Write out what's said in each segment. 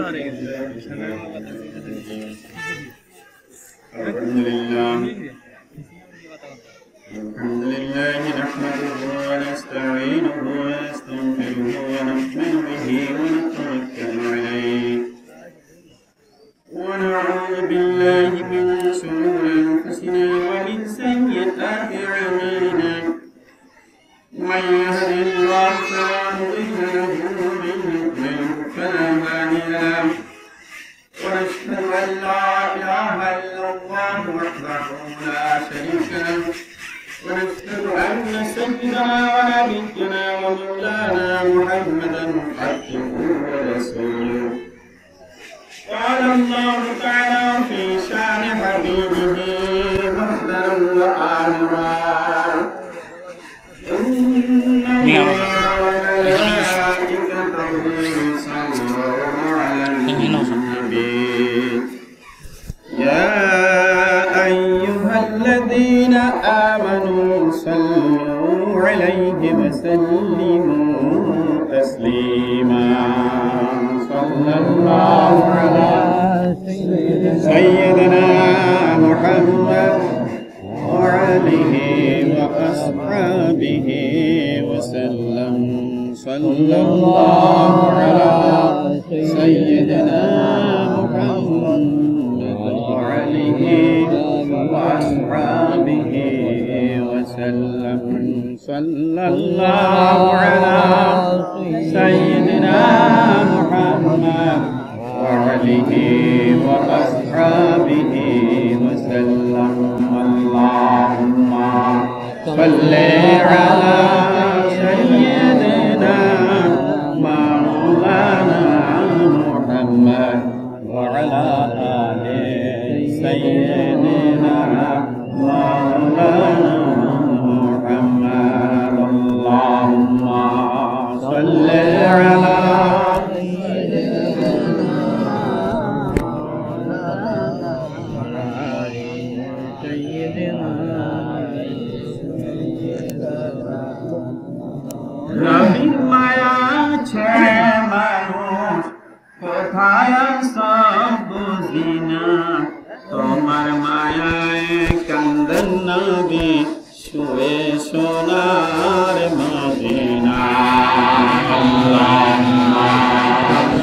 الحمد لله نحمده ونستعينه ونستغفره ونؤمن به ونتوكل عليه ونعوذ بالله من شرور أنفسنا ومن سيئات أعمالنا من يهده الله فلا مضل له ومن يضلل فلا هادي له ونشهد أن لا إله إلا الله وحده لا شريك له ونشهد أن سيدنا ونبينا ومولانا محمدا عبده ورسوله قال الله تعالى في شان حبيبه مخبرا وآمرا إن ملائكته يصلون على النبي يا أيها الذين آمنوا صلوا عليه وسلموا تسليما صلى الله على سيدنا محمد وعليه وأصحابه وسلم صلى الله على سيدنا محمد وعليه وأصحابه وسلم صلى الله على سيدنا محمد وعليه وأصحابه وسلم اللهم صل على سيدنا مولانا محمد وعلى آل سيدنا مولانا محمد اللهم صل على রবির মায়া ছেড়ে মানুষ কোথায় সব বুঝি না তোমার মায়ায় কান্দন নবী শুয়ে সোনার মদিনা আল্লাহুম্মা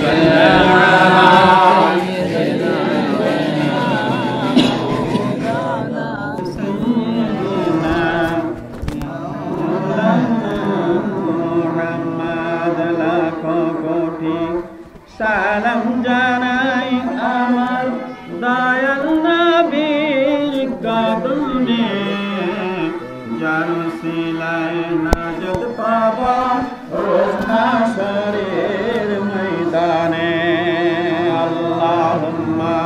সাল্লি আলা সালাম জানাই আমার দয়াল নবীর কদমে যার সিলায় নাজাত পাবা রোজ হাশরের ময়দানে আল্লাহুম্মা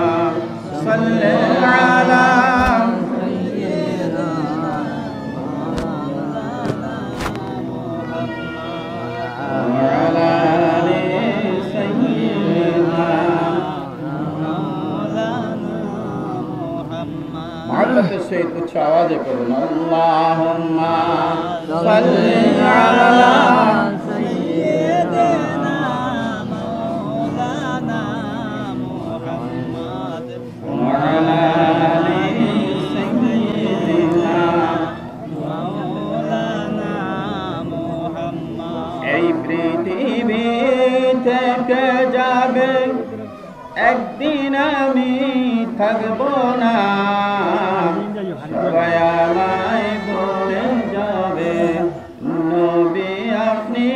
সাল্লি আলা से कुछ आवाज करो ना अल्लाहुम्मा सल्ली अला सय्यिदिना मौलाना मुहम्मद व अला आलि सय्यिदिना मौलाना मुहम्मद এই পৃথিবী থেকে যাবে একদিন আমি থাকবো না সবাই আমায় বলে যাবে নবী আপনি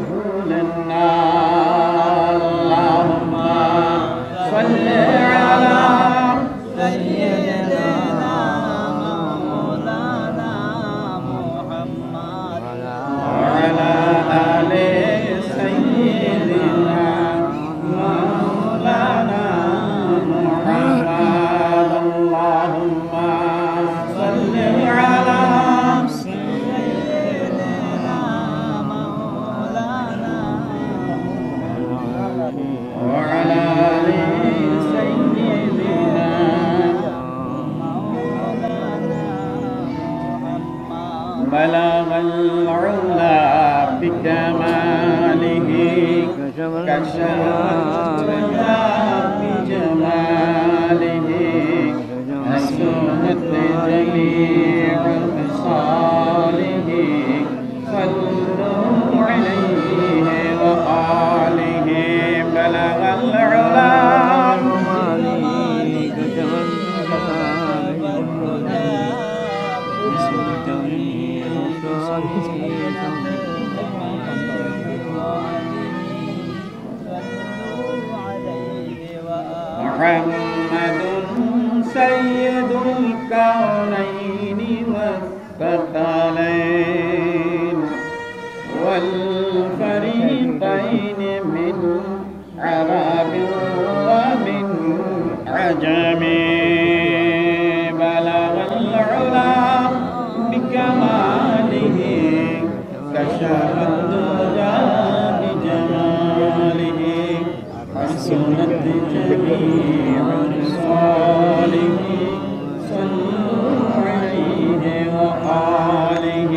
ভুলেন না আল্লাহুম্মা সাল্লি আলা সাইয়্যিদিনা মাওলানা মুহাম্মদ ওয়া আলা আলি সাইয়্যিদিনা মাওলানা মুহাম্মদ আল্লাহুম্মা সাল্লি আলা সাইয়্যিদিনা মাওলানা ওয়া আলা আলি সাইয়্যিদিনা মাওলানা মুহাম্মদ বালাগাল উলা বিকামালিহি كشفت بجماله حسنت جميع خصاله صلوا عليه وآله بلغ العلا محمد سيد الكونين والثقلين والفريقين من عرب ومن عجم بلغ العلا بكماله كشف الدجى بجماله حسنت جميع خصاله صلوا عليه وآله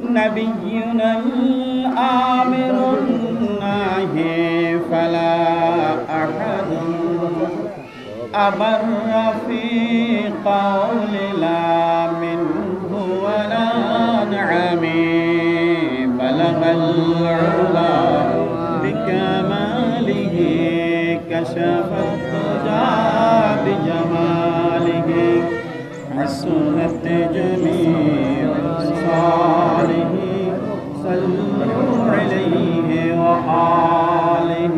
نبينا الآمر الناهي فلا أحد أبر في قول لا منه ولا نعم بلغ العلا بكماله كشف الدجى بجماله حسنت جميع خصاله صلوا عليه وآله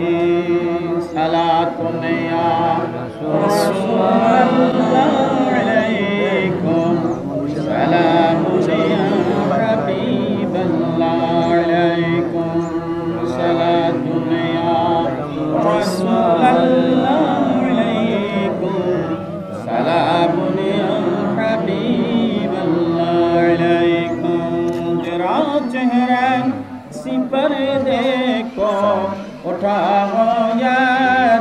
صلاة يا رسول الله عليكم سلام يا حبيب الله عليكم صلاة يا رسول الله عليكم سلام يا حبيب الله عليكم जरा चेहरा सी पर्दे को उठाओ या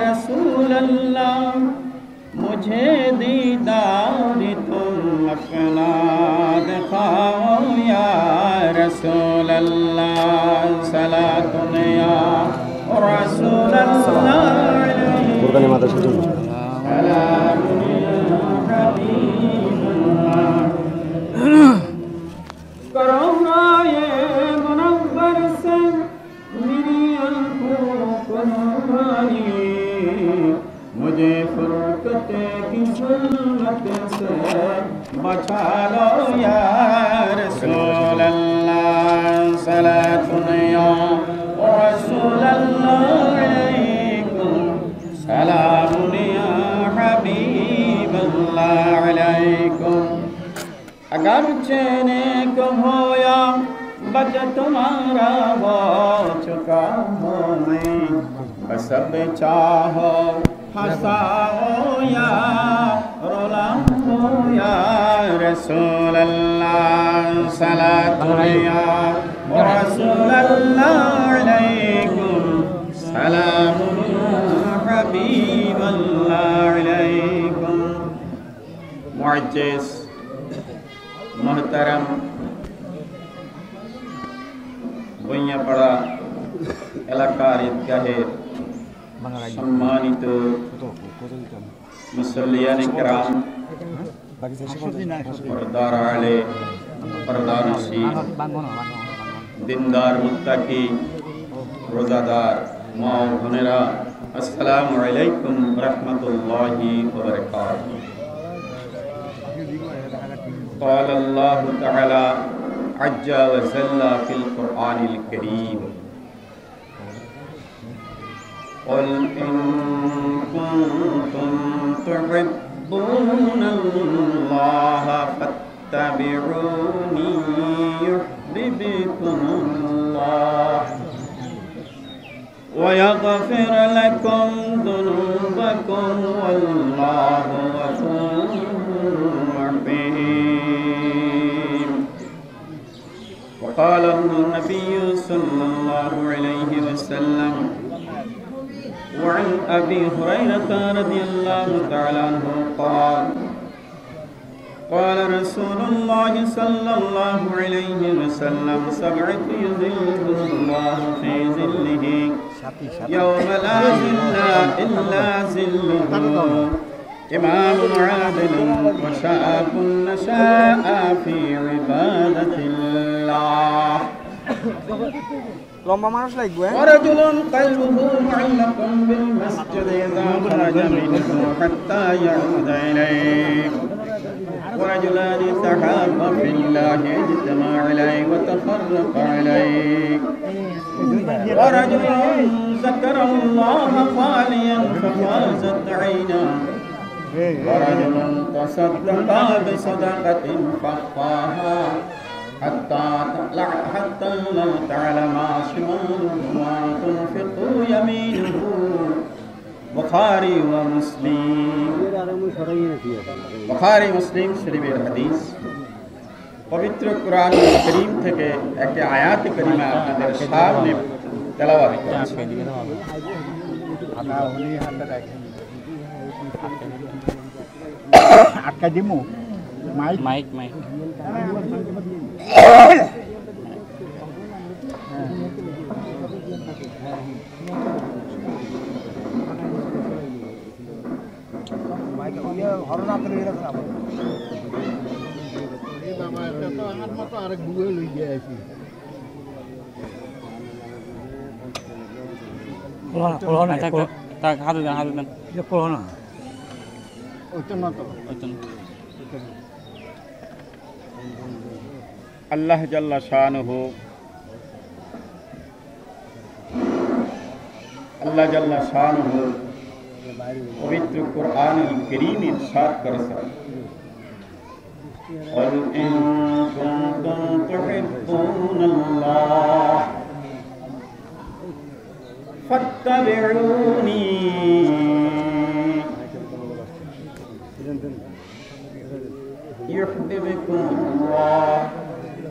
रसूल अल्लाह मुझे दीदार तुम अपना दिखाओ या रसूल अल्लाह सलातुन या रसूल अल्लाह कुर्बानी माता सुन सलामुन या हबीब अल्लाह करुणा ये मुनव्वर से मेरी आँखों को नूरानी मुझे फुरकत की जुल्मत से बचा लो या रसूल अल्लाह सलातुन या रसूल अल्लाह अलैकुम सलामुन या हबीब अल्लाह अलैकुम अगर चेने को होया बच तुम्हारा हो चुका हो मैं बस अब चाहो हंसाओ या रुलाओ या रसूल अल्लाह सलातुन या रसूल अल्लाह अलैकुम सलामुन या हबीब अल्लाह अलैकुम मुअज्जिज़ मोहतरम বইয়াপাড়া এলাকার ঈদগাহের সম্মানিত মুসল্লিয়ানে কেরাম পর্দার আড়ালে পর্দানশীন দিনদার মুত্তাকি রোজাদার মা ও বোনেরা আসসালামু আলাইকুম রাহমাতুল্লাহি ওয়া বারাকাতুহু قال الله تعالى عز وجل في القرآن الكريم قل إن كنتم تحبون الله فاتبعوني يحببكم الله ويغفر لكم ذنوبكم والله غفور رحيم وقال النبي صلى الله عليه وسلم وعن أبي هريرة رضي الله تعالى عنه قال قال رسول الله صلى الله عليه وسلم 7 يظلهم الله في ظله يوم لا ظل إلا ظله إمام عادل وشاب نشأ في عبادة الله ورجل قلبه معلق بالمسجد إذا خرج منه حتى يعود إليه ورجلان تحابا في الله اجتمع عليه وتفرق عليه ورجل ذكر الله خاليا ففازت عيناه ورجل تصدق بصدقة فأخفاها حتى لا تعلم شماله ما تنفق يمينه बुखारी व मुस्लिम शरीफের হাদিস পবিত্র কুরআন কারীম থেকে একটি আয়াত কারিমা আপনাদের সামনে তেলাওয়াত করছি। আটকা দিমু মাইক আরেক বুয়ে লই গিয়েছি আল্লাহ জাল্লা শানুহু পবিত্র কুরআনুল কারীম ইরশাদ করেছেন قل إن كنتم تحبون الله فاتبعوني يحببكم الله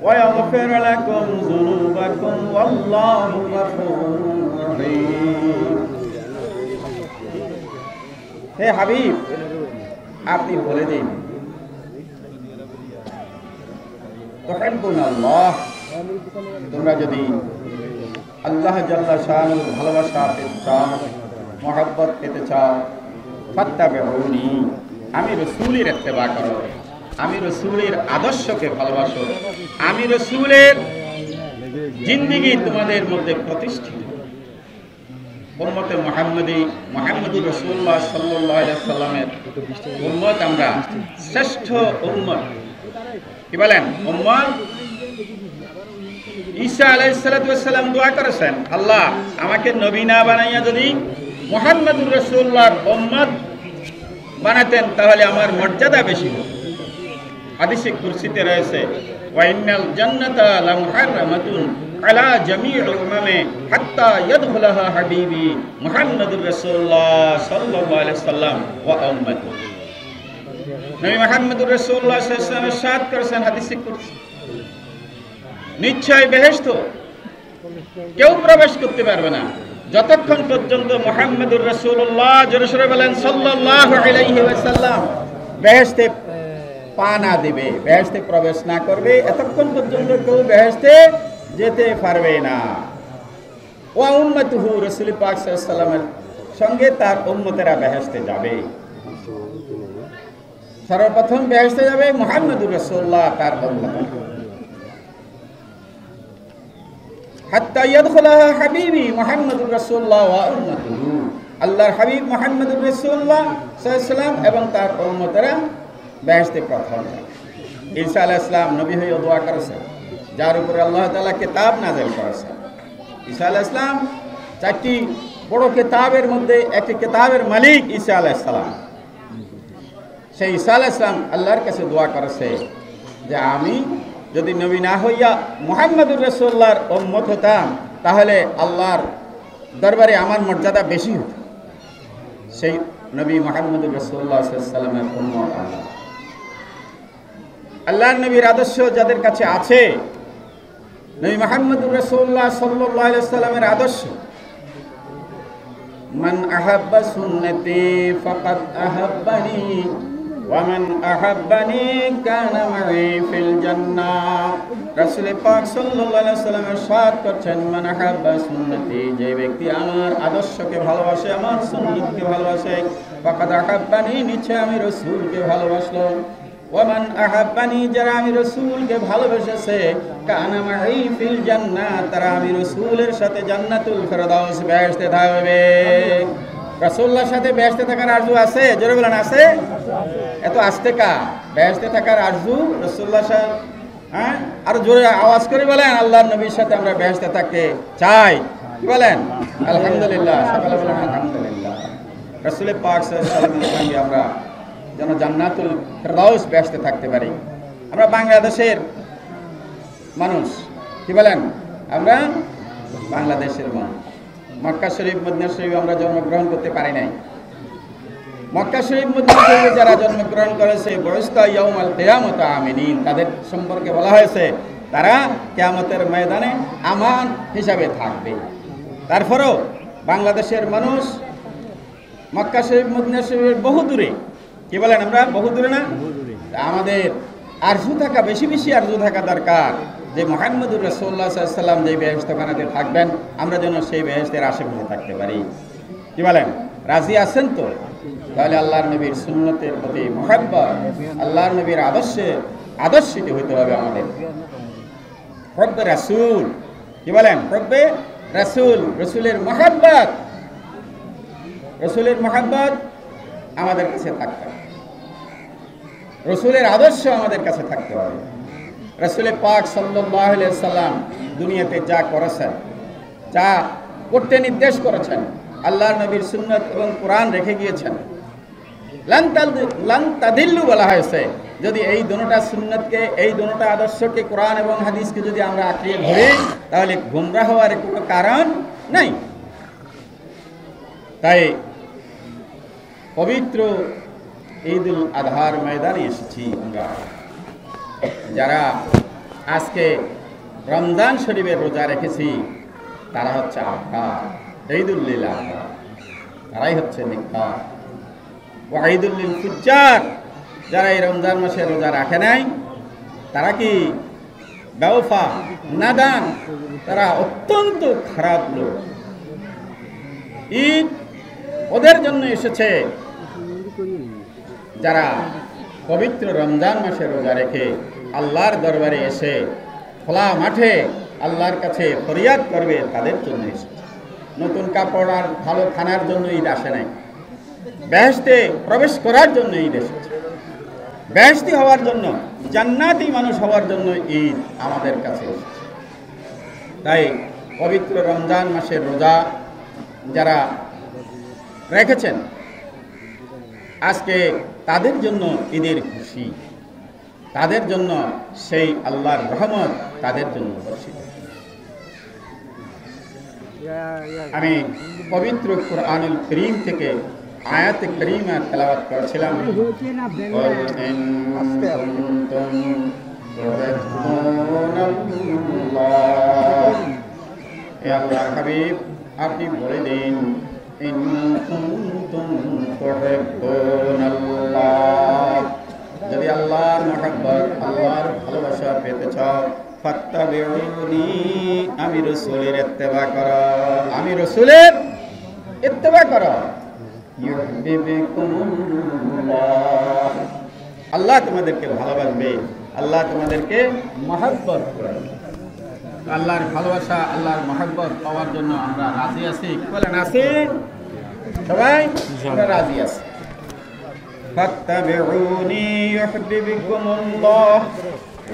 ويغفر لكم ذنوبكم والله غفور رحيم হে হাবিব আপনি বলে দিন তুহিব্বুনাল্লাহ তোমরা যদি আল্লাহ জাল্লা শানুর ভালোবাসা পেতে চাও মহব্বত পেতে চাও ফাত্তাবিউনি আমি রাসূলের ইত্তেবা করো আমি রাসূলের আদর্শকে ভালোবাসো আমি রাসূলের জিন্দেগি তোমাদের মধ্যে প্রতিষ্ঠিত উম্মতে মুহাম্মদুর রাসূলুল্লাহ সাল্লাল্লাহু আলাইহি সাল্লামের উম্মত আমরা শ্রেষ্ঠ উম্মত কি বলেন উম্মত ঈসা আলাইহিস সালাতু ওয়াস সালাম দোয়া করেছেন আল্লাহ আমাকে নবী না বানাইয়া যদি মুহাম্মদুর রাসূলুল্লাহর উম্মত বানাতেন তাহলে আমার মর্যাদা বেশি হতো হাদিসে কুরসিতে রয়েছে ওয়া ইন্নাল জান্নাতা লামুহাররামাতুন আলা জামিউল উমামে হাত্তা ইয়াদখুলাহা হাবিবি মুহাম্মদুর রাসূলুল্লাহ সাল্লাল্লাহু আলাইহি সাল্লাম ওয়া উম্মতুহু নবী মুহাম্মদুর রাসূলুল্লাহ সাল্লাল্লাহু আলাইহি ওয়াসাল্লাম ইরশাদ করেছেন হাদিসে কুরসি নিশ্চয় বেহেশত কেউ প্রবেশ করতে পারবে না যতক্ষণ পর্যন্ত মুহাম্মদুর রাসূলুল্লাহ জোরে বলেন সাল্লাল্লাহু আলাইহি ওয়াসাল্লাম বেহেশতে পা না দিবে বেহেশতে প্রবেশ না করবে এতক্ষণ পর্যন্ত কেউ বেহেশতে যেতে পারবে না ওয়া উম্মতুহু রাসূল পাক সাল্লাল্লাহু আলাইহি ওয়াসাল্লামের সঙ্গে তার উম্মতেরা বেহেশতে যাবে সর্বপ্রথম বেহেশতে যাবে মুহাম্মদুর রাসূলুল্লাহ তার উম্মত হাত্তা ইয়াদখুলাহা হাবিবি মুহাম্মদুর রাসূলুল্লাহ ওয়া উম্মতুহু আল্লাহর হাবিব মুহাম্মদুর রাসূলুল্লাহ সাল্লাল্লাহু আলাইহি ওয়াসাল্লাম এবং তার উম্মতেরা বেহেশতে প্রথম ঈসা আলাইহিস সালাম নবী হয়ে দোয়া করেছেন যার উপরে আল্লাহ তাআলা কিতাব নাযিল করেছেন ঈসা আলাইহিস সালাম চারটি বড় কিতাবের মধ্যে একটি কিতাবের মালিক ঈসা আলাইহিস সালাম সেই ঈসা আলাইহিস সালাম আল্লাহর কাছে দোয়া করেছে যে আমি যদি নবী না হইয়া মুহাম্মদুর রাসূলুল্লাহর উম্মত হতাম তাহলে আল্লাহর দরবারে আমার মর্যাদা বেশি হতো সেই নবী মুহাম্মদুর রাসূলুল্লাহ সাল্লাল্লাহু আলাইহি ওয়াসাল্লামের উম্মত আল্লাহর নবীর আদর্শ যাদের কাছে আছে নবী মুহাম্মদুর রাসূলুল্লাহ সাল্লাল্লাহু আলাইহি ওয়াসাল্লামের আদর্শ মান আহাব্বা সুন্নতি ফাকাদ আহাব্বানি ওয়ামান আহাব্বানি কানা মাই ফিল জান্নাহ। রাসূল পাক সাল্লাল্লাহু আলাইহি ওয়াসাল্লাম ইরশাদ করছেন, মান আহাব্বা সুন্নতি, যে ব্যক্তি আমার আদর্শকে ভালোবাসে, আমার সুন্নতকে ভালোবাসে, ফাকাদ আহাব্বানি, নিশ্চয় আমি রাসূলকে ভালোবাসলো। ওয়ামান আহাব্বানি, যারা আমি রাসূলকে ভালোবেসেছে, কানা মাই ফিল জান্নাহ, তারা আমি রাসূলের সাথে জান্নাতুল ফেরদাউস বেহেশতে থাকবে। রাসূলুল্লাহর সাথে বেহেশতে থাকার আরজু আছে? জোরে বলেন আছে? এত আস্তে কা বেহেশতে থাকার আরজু রাসূলুল্লাহর সাথে, হ্যাঁ আরো জোরে আওয়াজ করে বলেন, আল্লাহর নবীর সাথে আমরা বেহেশতে থাকতে চাই। কি বলেন? আলহামদুলিল্লাহ, সকালে বলেন আলহামদুলিল্লাহ। রাসূল পাক সাল্লাল্লাহু আলাইহি ওয়াসাল্লাম আমরা যেন জান্নাতুল ফেরদাউস বেহেশতে থাকতে পারি। আমরা বাংলাদেশের মানুষ, কি বলেন? আমরা বাংলাদেশের মানুষ। মক্কা শরীফ, মদিনা শরীফ আমরা জন্মগ্রহণ করতে পারি নাই। মক্কা শরীফ, মদিনা শরীফে যারা জন্মগ্রহণ করেছে, বয়স্তা ইয়াউমাল কিয়ামত আমিনিন, তাদের সম্পর্কে বলা হয়েছে তারা কিয়ামতের ময়দানে আমান হিসাবে থাকবে। তারপরেও বাংলাদেশের মানুষ মক্কা শরীফ, মদিনা শরীফের বহু দূরে, কি বলেন? আমরা বহু দূরে না? আমাদের আরজু থাকা, বেশি বেশি আরজু থাকা দরকার যে মুহাম্মদুর রাসূলুল্লাহ সাল্লাল্লাহু আলাইহি ওয়াসাল্লাম যে বেহেশতখানাতে থাকবেন, আমরা যেন সেই বেহেশতের আশেপাশে থাকতে পারি। কি বলেন? রাজি আছেন তো? তাহলে আল্লাহর নবীর সুন্নতের প্রতি মুহাব্বত, আল্লাহর নবীর আদর্শিত হতে হবে আমাদের। হুব্বে রাসূল, কি বলেন? হুব্বে রাসূল, রাসূলের মুহাব্বত, রাসূলের মুহাব্বত আমাদের কাছে থাকতে হবে। রাসূলের আদর্শ আমাদের কাছে থাকতে হবে। রাসূল পাক সাল্লাল্লাহু আলাইহি ওয়াসাল্লাম দুনিয়াতে যা করেছেন, যা করতে নির্দেশ করেছেন, আল্লাহর নবীর সুন্নাত এবং কোরআন রেখে গিয়েছেন। লান তাদিল্লু বলা হয়েছে, যদি এই দুটোটা সুন্নাতকে, এই দুটোটা আদর্শকে, কোরআন এবং হাদিসকে যদি আমরা আঁকড়িয়ে ধরি, তাহলে গোমরাহ হওয়ার কোনো কারণ নাই। তাই পবিত্র ঈদুল আজহার ময়দানে এসেছি আমরা, যারা আজকে রমজান শরীফের রোজা রেখেছি, তারা হচ্ছে আফতার, ঈদুল লিল আফতার, তারাই হচ্ছে নিফতার। ওয়া ঈদুল লিল ফুজ্জার, যারা এই রমজান মাসে রোজা রাখে নাই, তারা কি বেওফা, নাদান, তারা অত্যন্ত খারাপ লোক। ঈদ ওদের জন্য এসেছে যারা পবিত্র রমজান মাসে রোজা রেখে আল্লাহর দরবারে এসে খোলা মাঠে আল্লাহর কাছে ফরিয়াদ করবে, তাদের জন্য এসেছে। নতুন কাপড় আর ভালো খানার জন্য ঈদ আসে নাই, বেহেশতে প্রবেশ করার জন্য ঈদ এসেছে। বেহেশতি হওয়ার জন্য, জান্নাতি মানুষ হওয়ার জন্য ঈদ আমাদের কাছে এসেছে। তাই পবিত্র রমজান মাসের রোজা যারা রেখেছেন, আজকে তাদের জন্য ঈদের খুশি, তাদের জন্য সেই আল্লাহর রহমত তাদের জন্য বর্ষিত। আমি পবিত্র কুরআনুল কারীম থেকে আয়াত কারীমা তেলাওয়াত করেছিলাম। হে আল্লাহর হাবিব, আপনি বলে দিন, ইন কুনতুম তুহিব্বুনাল্লাহ, যদি আল্লাহর মহব্বত, আল্লাহর ভালোবাসা পেতে চাও, ফাত্তাবিউনি, আমি রাসূলের ইত্তেবা করো, আমি রাসূলের ইত্তেবা করো। ইউহিব্বুকুমুল্লাহ, আল্লাহ তোমাদেরকে ভালোবাসবে, আল্লাহ তোমাদেরকে মহব্বত করবে। আল্লাহর ভালোবাসা, আল্লাহর মহব্বত পাওয়ার জন্য আমরা রাজি আছি। কি বলেন? আছি সবাই? আমরা রাজি আছি। ফাত্তাবিউনি ইউহিব্বুকুমুল্লাহ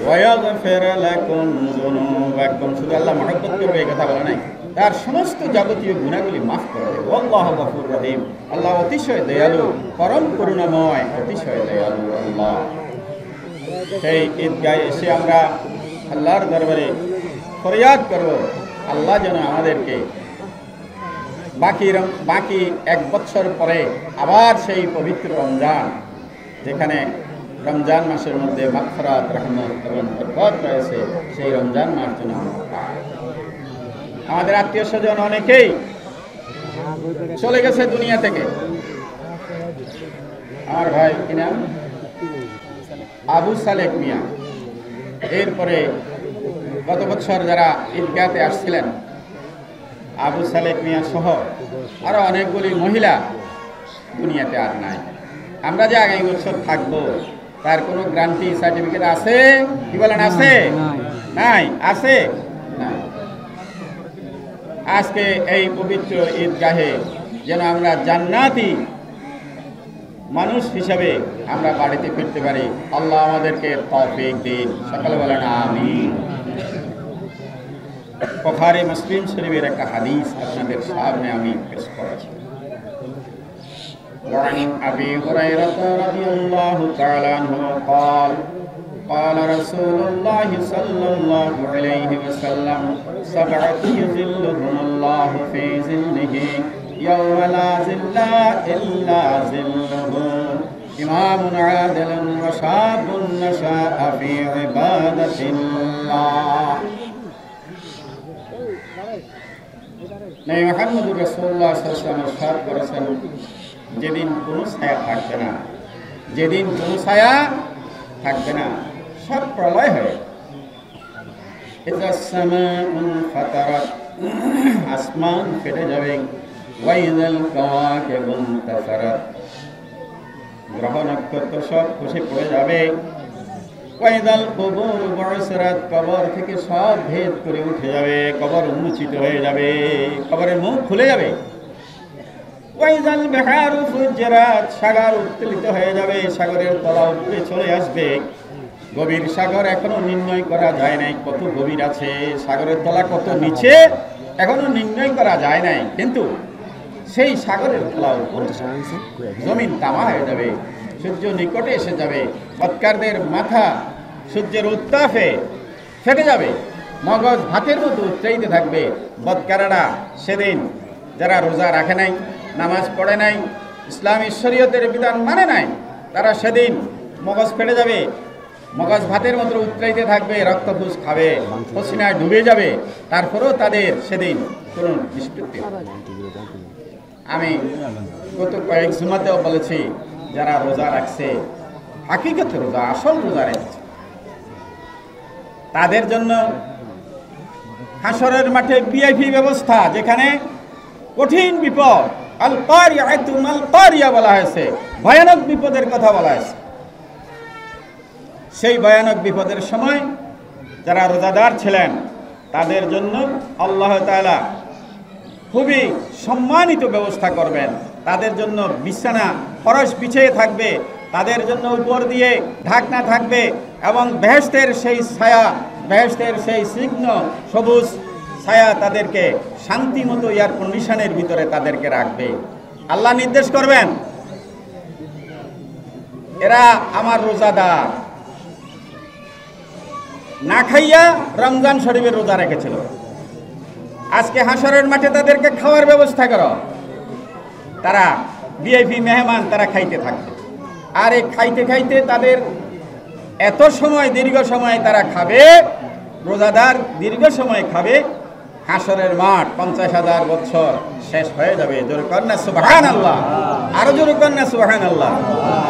ওয়া ইয়াগফির লাকুম যুনুবাকুম। শুধু আল্লাহ মহব্বত করবে এই কথা বলা নাই, তার সমস্ত যাবতীয় গুনাহগুলি মাফ করে দেবে। আল্লাহু গফুর রহিম, আল্লাহ অতিশয় দয়ালু, পরম করুণাময়, অতিশয় দয়ালু আল্লাহ। সেই ঈদগাহে এসে আমরা আল্লাহর দরবারে ফরিয়াদ করব, আল্লাহ যেন আমাদেরকে বাকি এক বছর পরে আবার সেই পবিত্র রমজান, যেখানে রমজান মাসের মধ্যে মাগফিরাত, রহমত এবং বরকত রয়েছে, সেই রমজান মাস যেন আমরা পাই। আমাদের আত্মীয় স্বজন অনেকেই চলে গেছে দুনিয়া থেকে। আমার ভাই কি নাম? আবু সালেক মিয়া, এরপরে গত বছর যারা ঈদগাহতে আসছিলেন আবু সালেক মিয়া সহ আরো অনেকগুলি মহিলা দুনিয়াতে আর নাই। আমরা যে আগামী বছর থাকবো তার কোনো গ্যারান্টি সার্টিফিকেট আছে? কি বলেন, আছে? নাই। আছে? নাই। আজকে এই পবিত্র ঈদগাহে যেন আমরা জান্নাতি মানুষ হিসাবে আমরা বাড়িতে ফিরতে পারি। আল্লাহ আমাদেরকে তৌফিক দিন। সকালে বলেন আমিন। বুখারী মুসলিম শরীফের একটা হাদিস আপনাদের সামনে আমি পেশ করেছি। وعن أبي هريرة رضي الله تعالى عنه قال قال رسول الله صلى الله عليه وسلم سبعة يظلهم الله في ظله يوم لا ظل إلا ظله إمام عادل وشاب نشأ في عبادة الله নবী মুহাম্মদ রাসূলুল্লাহ সাল্লাল্লাহু আলাইহি ওয়াসাল্লাম ইরশাদ করেছেন, যেদিন কোনো ছায়া থাকবে না, যেদিন কোনো ছায়া থাকবে না, সব প্রলয় হয়ে ইযাস সামাউন ফাতারাত, আসমান ফেটে যাবে, ওয়াইযাল কাওয়াকিবুন তাসারাত, গ্রহ নক্ষত্র সব খসে পড়ে যাবে, ওয়াইযাল কুবুর বুসরাত, কবর থেকে সব ভেদ করে উঠে যাবে, কবর উন্মোচিত হয়ে যাবে, কবরের মুখ খুলে যাবে, ওয়াইযাল বিহারু ফুজ্জিরাত, সাগর উত্তোলিত হয়ে যাবে, সাগরের তলা উপরে চলে আসবে, গভীর সাগর এখনো নির্ণয় করা যায় নাই কত গভীর আছে, সাগরের তলা কত নিচে এখনো নির্ণয় করা যায় নাই, কিন্তু সেই সাগরের তলা উপরে জমিন তামা হয়ে যাবে, সূর্য নিকটে এসে যাবে, বৎকারদের মাথা সূর্যের উত্তাপে ফেটে যাবে, মগজ ভাতের মতো উচ্চাইতে থাকবে। বৎকারেরা সেদিন যারা রোজা রাখে নাই, নামাজ পড়ে নাই, ইসলামী শরীয়তের বিধান মানে নাই, তারা সেদিন মগজ ফেটে যাবে, মগজ ভাতের মতো উচ্চাইতে থাকবে, রক্তপুষ খাবে, পসিনায় ডুবে যাবে, তারপরেও তাদের সেদিন কোনো নিষ্পত্তি। আমি গত কয়েক জুমাতেও বলেছি, যারা রোজা রাখছে, হাকিকতে রোজা, আসল রোজা রেখেছে, তাদের জন্য হাসরের মাঠে ভিআইপি ব্যবস্থা, যেখানে কঠিন বিপদ, আল কারিয়াতু মাল কারিয়া বলা হয়েছে, ভয়ানক বিপদের কথা বলা হয়েছে। সেই ভয়ানক বিপদের সময় যারা রোজাদার ছিলেন তাদের জন্য আল্লাহ তাআলা খুবই সম্মানিত ব্যবস্থা করবেন। তাদের জন্য বিছানা ফরশ বিছিয়ে থাকবে, তাদের জন্য উপর দিয়ে ঢাকনা থাকবে, এবং বেহেশতের সেই ছায়া, বেহেশতের সেই স্নিগ্ধ সবুজ ছায়া তাদেরকে শান্তিমতো এয়ার কন্ডিশনের ভিতরে তাদেরকে রাখবে। আল্লাহ নির্দেশ করবেন, এরা আমার রোজাদার, না খাইয়া রমজান শরীফের রোজা রেখেছিল, আজকে হাসরের মাঠে তাদেরকে খাওয়ার ব্যবস্থা করো। তারা ভিআইপি মেহমান, তারা খাইতে থাকবে, আর এই খাইতে খাইতে তাদের এত সময়, দীর্ঘ সময় তারা খাবে, রোজাদার দীর্ঘ সময় খাবে, হাসরের মাঠ 50,000 বছর শেষ হয়ে যাবে। জোরে কন্যা সুবহানাল্লাহ, আরো জোরে কন্যা সুবহানাল্লাহ।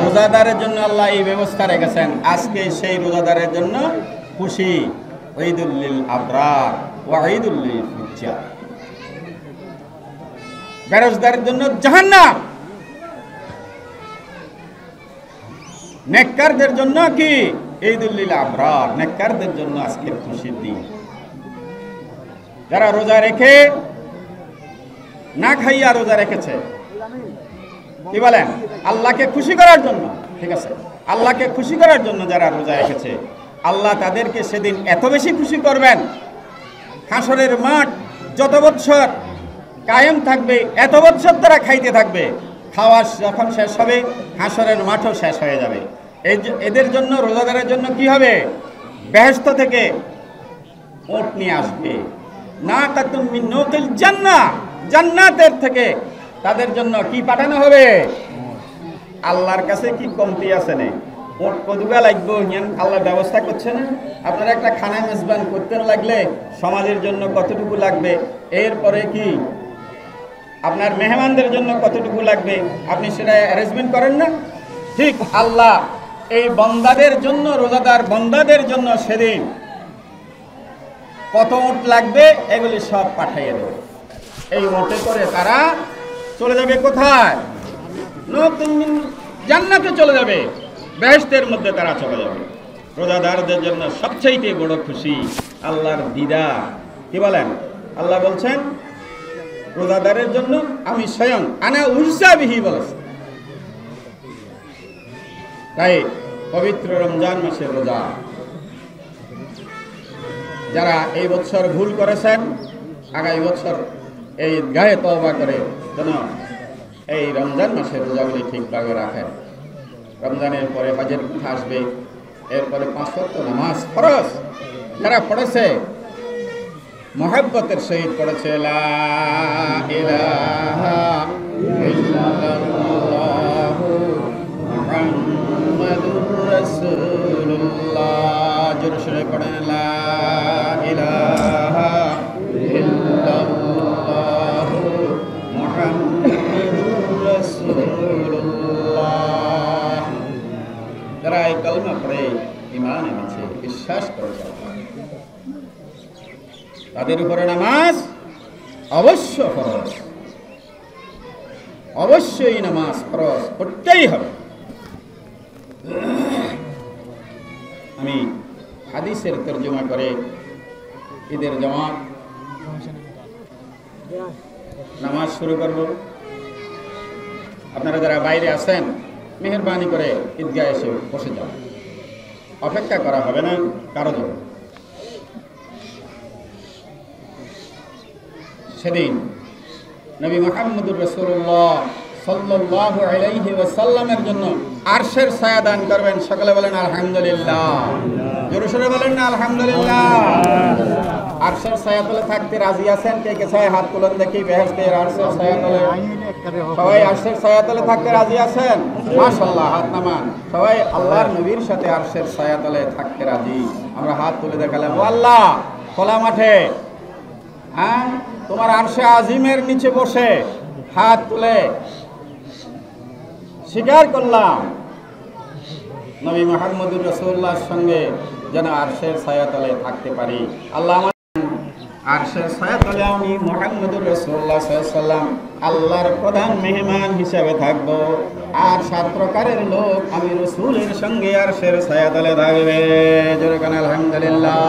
রোজাদারের জন্য আল্লাহ এই ব্যবস্থা রেখেছেন। আজকে সেই রোজাদারের জন্য খুশি, ঈদুল লিল আবরার ওয়া ঈদুল লিল ফুজ্জার। বেরোজগারের জন্য জাহান্নাম, নেককারদের জন্য কি ঈদুল লিল আবরার, নেককারদের জন্য আজকে খুশির দিন। যারা রোজা রেখে না খাইয়া রোজা রেখেছে, কি বলেন, আল্লাহকে খুশি করার জন্য, ঠিক আছে, আল্লাহকে খুশি করার জন্য যারা রোজা রেখেছে, আল্লাহ তাদেরকে সেদিন এত বেশি খুশি করবেন, হাসরের মাঠ যত বছর কায়েম থাকবে, এত বছর তারা খাইতে থাকবে, খাওয়া যখন শেষ হবে হাসরের মাঠও শেষ হয়ে যাবে। এদের জন্য, রোজাদারের জন্য কি হবে, বেহেশত থেকে উট নিয়ে আসবে, না কাতুম মিন নূতিল জান্নাহ, জান্নাতের থেকে তাদের জন্য কি পাঠানো হবে। আল্লাহর কাছে কি কমতি আছে না, উট কদুগা লাগবে, আল্লাহ ব্যবস্থা করছে না। আপনারা একটা খানা মেজবান করতে লাগলে সমাজের জন্য কতটুকু লাগবে, এরপরে কি আপনার মেহমানদের জন্য কতটুকু লাগবে, আপনি সেটা অ্যারেঞ্জমেন্ট করেন না। ঠিক আল্লাহ এই বান্দাদের জন্য, রোজাদার বান্দাদের জন্য সেদিন কত উট লাগবে এগুলি সব পাঠিয়ে দেবে। এই উটে করে তারা চলে যাবে কোথায়? জান্নাতে চলে যাবে, বেহেশতের মধ্যে তারা চলে যাবে। রোজাদারদের জন্য সবচেয়ে বড় খুশি আল্লাহর দিদার। কি বলেন? আল্লাহ বলছেন রোজাদারের জন্য আমি স্বয়ং আনা উজ্জাবিহি বলেছি। তাই পবিত্র রমজান মাসের রোজা যারা এই বছর ভুল করেছেন, আগামী বছর এই গায়ে তওবা করে যেন এই রমজান মাসের রোজাগুলি ঠিকভাবে রাখেন। রমজানের পরে হজের কথা আসবে, এরপরে 5 ওয়াক্ত নামাজ ফরজ যারা পড়েছে, মহব্বতের সহিত পড়েছে লা ইলাহা ইল্লাল্লাহু মুহাম্মাদুর রাসূলুল্লাহ। জোরে সোরে পড়েন লা ইলাহা ইল্লাল্লাহু মুহাম্মাদুর রাসূলুল্লাহ। যারা এই কালমা পড়ে ঈমান এনেছে, বিশ্বাস করেছে, তাদের উপরে নামাজ অবশ্য ফরজ, অবশ্যই নামাজ ফরজ করতেই হবে। আমি হাদিসের তরজমা করে ঈদের জামাত নামাজ শুরু করব। আপনারা যারা বাইরে আছেন মেহেরবানি করে ঈদগাহে এসে বসে যান, অপেক্ষা করা হবে না কারো জন্য। সেদিন নবী মুহাম্মদুর রাসূলুল্লাহ সাল্লাল্লাহু আলাইহি ওয়াসাল্লামের জন্য আরশের ছায়া দান করবেন। সকলে বলেন আলহামদুলিল্লাহ। জোরে সোরে বলেন না আলহামদুলিল্লাহ। আরশের ছায়া তলে থাকতে রাজি আছেন? কে কে চায় হাত তুলেন দেখি। বেহেশতের আরশের ছায়া তলে সবাই আরশের ছায়া তলে থাকতে রাজি আছেন? মাশাআল্লাহ, হাত নামান। সবাই আল্লাহর নবীর সাথে আরশের ছায়া তলে থাকতে রাজি। আমরা হাত তুলে দেখালাম, ও আল্লাহ খোলা মাঠে, হ্যাঁ, তোমার আরশে আজিমের নিচে বসে হাত তুলে স্বীকার করলাম নবী মুহাম্মদুর রাসূলুল্লাহর সঙ্গে যেন আরশের ছায়াতলে থাকতে পারি। আল্লাহ আরশের ছায়াতলে আমি মুহাম্মদুর রাসূলুল্লাহ সাল্লাল্লাহু আলাইহি ওয়াসাল্লাম আল্লাহর প্রধান মেহমান হিসেবে থাকব। আর 7 প্রকারের লোক আমি রাসূলের সঙ্গে আরশের ছায়াতলে থাকবে। জোরে কোন আলহামদুলিল্লাহ।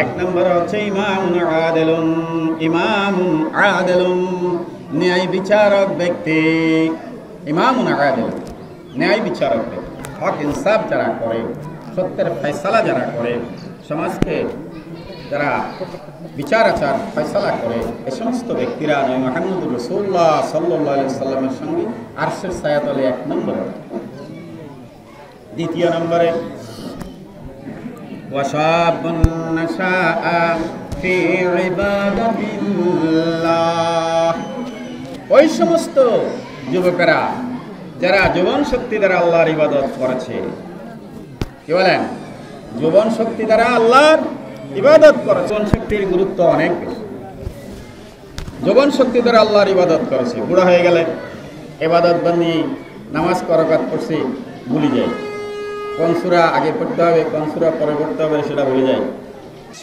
1 নম্বর হচ্ছে ইমামুন আদিলুন। ইমামুন আদিলুন, ন্যায় বিচারক ব্যক্তি। ইমামুন আদিল, ন্যায় বিচারক ব্যক্তি, হক ইনসাফ যারা করে, সত্যের ফয়সালা যারা করে, সমাজকে যারা বিচার আচার ফয়সালা করে, এই সমস্ত ব্যক্তিরা নবী মুহাম্মদুর রাসূলুল্লাহ সাল্লাল্লাহু আলাইহি ওয়াসাল্লামের সঙ্গে আরশের ছায়াতলে 1 নম্বরে। 2 নম্বরে ওয়াশাবুন নাশাআ ফি ইবাদাতিল্লাহ, ওই সমস্ত যুবকেরা যারা যৌবন শক্তি দ্বারা আল্লাহর ইবাদত করেছে। কি বলেন? যৌবন শক্তি দ্বারা আল্লাহর ইবাদত করেছে। যৌবন শক্তির গুরুত্ব অনেক বেশি। যৌবন শক্তি দ্বারা আল্লাহর ইবাদত করেছে, বুড়া হয়ে গেলে ইবাদত বন্দি নামাজ করকাত করছে ভুলে যায়, কোন সূরা আগে পড়তে হবে কোন সূরা পরে পড়তে হবে সেটা ভুলে যায়।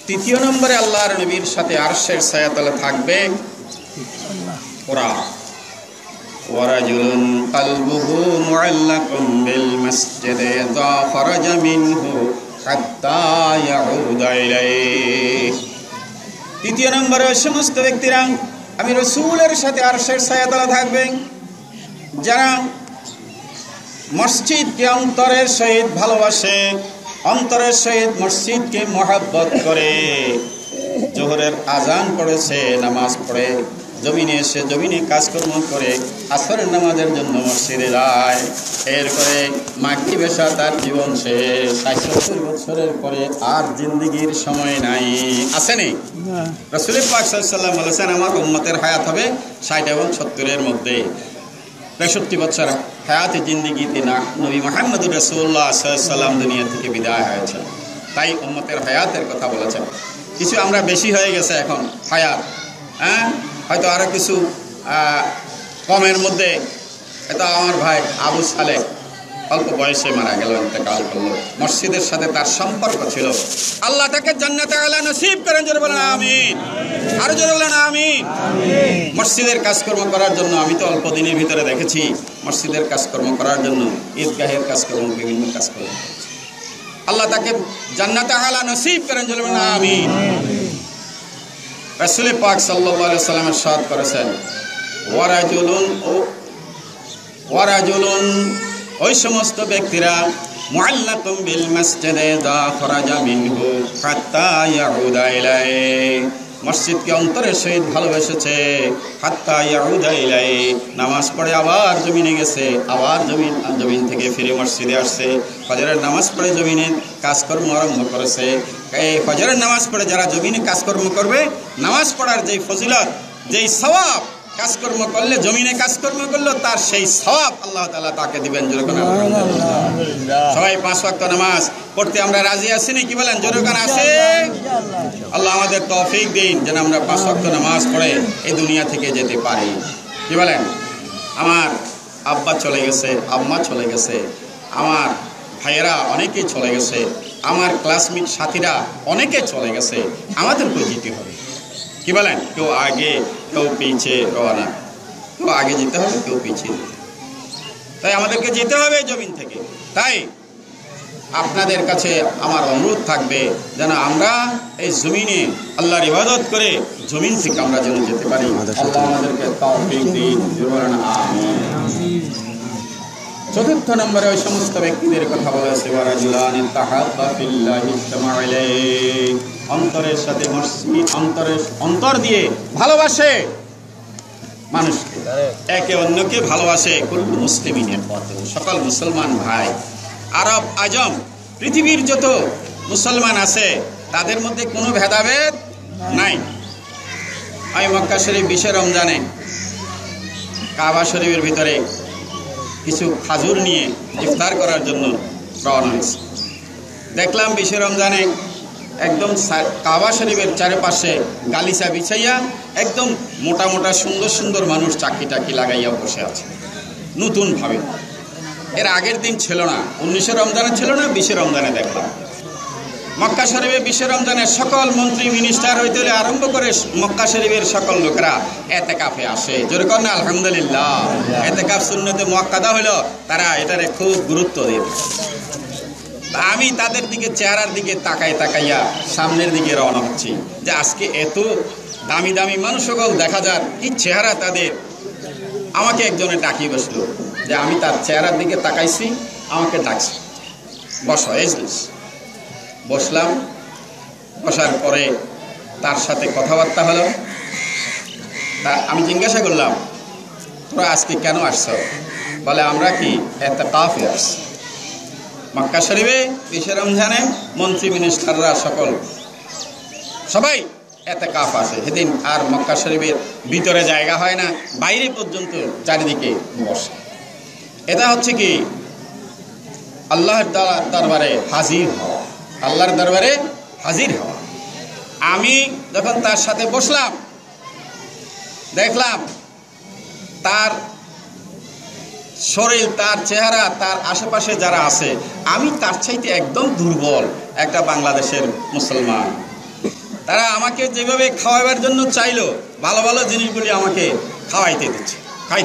3 নম্বরে আল্লাহর নবীর সাথে আরশের ছায়াতলে থাকবে ওরা ওয়ারাজুলুন কলবুহু মুআল্লাকুন বিল মসজিদে যা খরাজা মিনহু হাত্তা ইয়াউদা ইলাইহি। 3 নম্বরে সমস্ত ব্যক্তিরা আমি রাসূলের সাথে আরশের ছায়াতলে থাকবে যারা মসজিদকে অন্তরের সহিত ভালোবাসে, অন্তরের সহিত মসজিদকে মহব্বত করে। জোহরের আজান পড়েছে, নামাজ পড়ে জমিনে এসে জমিনে কাজকর্ম করে, আসরের নামাজের জন্য মসজিদে যায়। এরপরে মাগরিব এশা তার জীবন শেষ। 70 বছরের পরে আর জিন্দেগির সময় নাই, আসেনি? রাসূল পাক সাল্লাল্লাহু আলাইহি ওয়াসাল্লাম বলেছেন আমার উম্মতের হায়াত হবে 60 এবং 70-এর মধ্যে। 65 বছর হায়াতে জিন্দেগিতে না নবী মুহাম্মদুর রাসূলুল্লাহ সাল্লাল্লাহু আলাইহি ওয়াসাল্লাম দুনিয়া থেকে বিদায় হয়েছে। তাই উম্মতের হায়াতের কথা বলেছেন। কিছু আমরা বেশি হয়ে গেছে এখন হায়াত, হ্যাঁ, হয়তো আরও কিছু কমের মধ্যে। এটা আমার ভাই আবু সালেহ অল্প বয়সে মারা গেল, ইন্তেকাল করলো। মসজিদের সাথে তার সম্পর্ক ছিল। আল্লাহ তাকে জান্নাতে আলা নসিব করেন, জোরে বলেন আমিন। আরো জোরে বলেন আমিন। মসজিদের কাজকর্ম করার জন্য আমি তো অল্প দিনের ভিতরে দেখেছি, মসজিদের কাজকর্ম করার জন্য, ঈদগাহের কাজকর্ম, বিভিন্ন কাজকর্ম, আল্লাহ তাকে জান্নাতে আলা নসিব করেন, জোরে বলেন আমিন। রাসূল পাক সাল্লাল্লাহু আলাইহি ওয়াসাল্লাম ইরশাদ করেছেন, ওয়ারাজুলুন ওই সমস্ত ব্যক্তিরা মুআল্লাকুম বিল মসজিদে যা খরাজা মিনহু হাত্তা ইয়াউদা ইলাইহি, মসজিদকে অন্তরের সহিত ভালোবেসেছে, হাত্তা ইয়াউদা ইলাইহি, নামাজ পড়ে আবার জমিনে গেছে, আবার জমিন থেকে ফিরে মসজিদে আসছে, ফজরের নামাজ পড়ে জমিনে কাজকর্ম আরম্ভ করেছে। এই ফজরের নামাজ পড়ে যারা জমিনে কাজকর্ম করবে, নামাজ পড়ার যেই ফজিলত, যেই সওয়াব, কাজকর্ম করলে, জমিনে কাজকর্ম করলো, তার সেই সওয়াব আল্লাহ তাআলা তাকে দিবেন। জোরে করে সবাই 5 ওয়াক্ত নামাজ পড়তে আমরা রাজি আছি নাকি বলেন? জোরে করে আছে। আল্লাহ আমাদের তৌফিক দিন যেন আমরা 5 ওয়াক্ত নামাজ পড়ে এই দুনিয়া থেকে যেতে পারি। কি বলেন? আমার আব্বা চলে গেছে, আম্মা চলে গেছে, আমার ভাইয়েরা অনেকেই চলে গেছে, আমার ক্লাসমেট সাথীরা অনেকে চলে গেছে, আমাদেরকেও যেতে হবে। কি বলেন? কেউ আগে, কেউ পিছিয়ে রওনা, কেউ আগে যেতে হবে, কেউ পিছিয়ে যেতে হবে। তাই আমাদেরকে যেতে হবে জমিন থেকে। তাই আপনাদের কাছে আমার অনুরোধ থাকবে যেন আমরা এই জমিনে আল্লাহর ইবাদত করে জমিন থেকে আমরা যেন যেতে পারি। আল্লাহ আমাদেরকে তৌফিক দিন। আমিন। চতুর্থ নম্বরে ওই সমস্ত ব্যক্তিদের কথা বলা হয়েছে, ওয়ারাজুলান তাহাব্বা ফিল্লাহি ইজতামা আলাইহি, অন্তরের সাথে অন্তর দিয়ে ভালোবাসে মানুষকে, একে অন্যকে ভালোবাসে। কুল্লু মুসলিমিনের পথে, সকল মুসলমান ভাই, আরব আজম, পৃথিবীর যত মুসলমান আছে তাদের মধ্যে কোনো ভেদাভেদ নাই। আমি মক্কা শরীফ 20 রমজানে কাবা শরীফের ভিতরে কিছু খাজুর নিয়ে ইফতার করার জন্য রওনা হয়েছি। দেখলাম 20 রমজানে একদম কাবা শরীফের চারপাশে গালিচা বিছাইয়া একদম মোটা মোটা সুন্দর সুন্দর মানুষ চাকি টাকি লাগাইয়া বসে আছে নতুনভাবে। এর আগের দিন ছিল না, 19 রমজানে ছিল না, 20 রমজানে দেখলাম। মক্কা শরীফে 20 রমজানের সকল মন্ত্রী মিনিস্টার হইতে আরম্ভ করে মক্কা শরীফের সকল লোকেরা এতেকাফে আসে। জোরে করেন আলহামদুলিল্লাহ। এতেকাফ সুন্নতে মুআক্কাদা হলো, তারা এটারে খুব গুরুত্ব দেয়। আমি তাদের দিকে, চেহারার দিকে তাকাইয়া সামনের দিকে রওনা হচ্ছি যে আজকে এত দামি দামি মানুষগুলো দেখা যাক কি চেহারা তাদের। আমাকে একজনে ডাকিয়ে বসলো, যে আমি তার চেহারার দিকে তাকাইছি, আমাকে ডাকছি, বসো, এজলিস। বসলাম, বসার পরে তার সাথে কথাবার্তা হলো। আমি জিজ্ঞাসা করলাম, তোরা আজকে কেন আসছো? বলে আমরা কি ইতিকাফে আসছি। মক্কা শরীফে 20 রমজানে মন্ত্রী মিনিস্টাররা সবাই ইতিকাফ আছে সেদিন। আর মক্কা শরীফের ভিতরে জায়গা হয় না, বাইরে পর্যন্ত চারিদিকে বসে। এটা হচ্ছে কি আল্লাহর দরবারে হাজির হওয়া, আল্লাহর দরবারে হাজির হওয়া। আমি যখন তার সাথে বসলাম, দেখলাম তার শরীর, তার চেহারা, তার আশেপাশে যারা আছে, আমি তার চাইতে একদম দুর্বল একটা বাংলাদেশের মুসলমান। তারা আমাকে যেভাবে খাওয়াবার জন্য চাইলো, ভালো ভালো জিনিসগুলি আমাকে খাইতে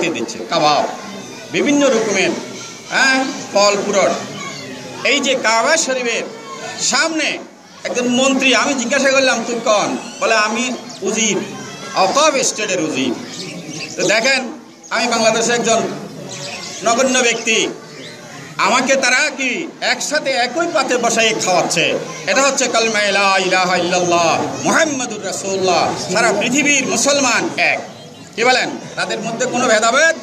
দিচ্ছে, কাবাব, বিভিন্ন রকমের ফল পুরট। এই যে কাবা শরীফের সামনে একজন মন্ত্রী, আমি জিজ্ঞাসা করলাম তুই কোন? বলে আমি উজির, অকব স্টেটের উজির। তো দেখেন আমি বাংলাদেশের একজন নগণ্য ব্যক্তি, আমাকে তারা কি একসাথে একই পাতে বসাই খাওয়াচ্ছে। এটা হচ্ছে কালিমা লা ইলাহা ইল্লাল্লাহ মুহাম্মাদুর রাসূলুল্লাহ। সারা পৃথিবীর মুসলমান এক। কি বলেন? তাদের মধ্যে কোনো ভেদাভেদ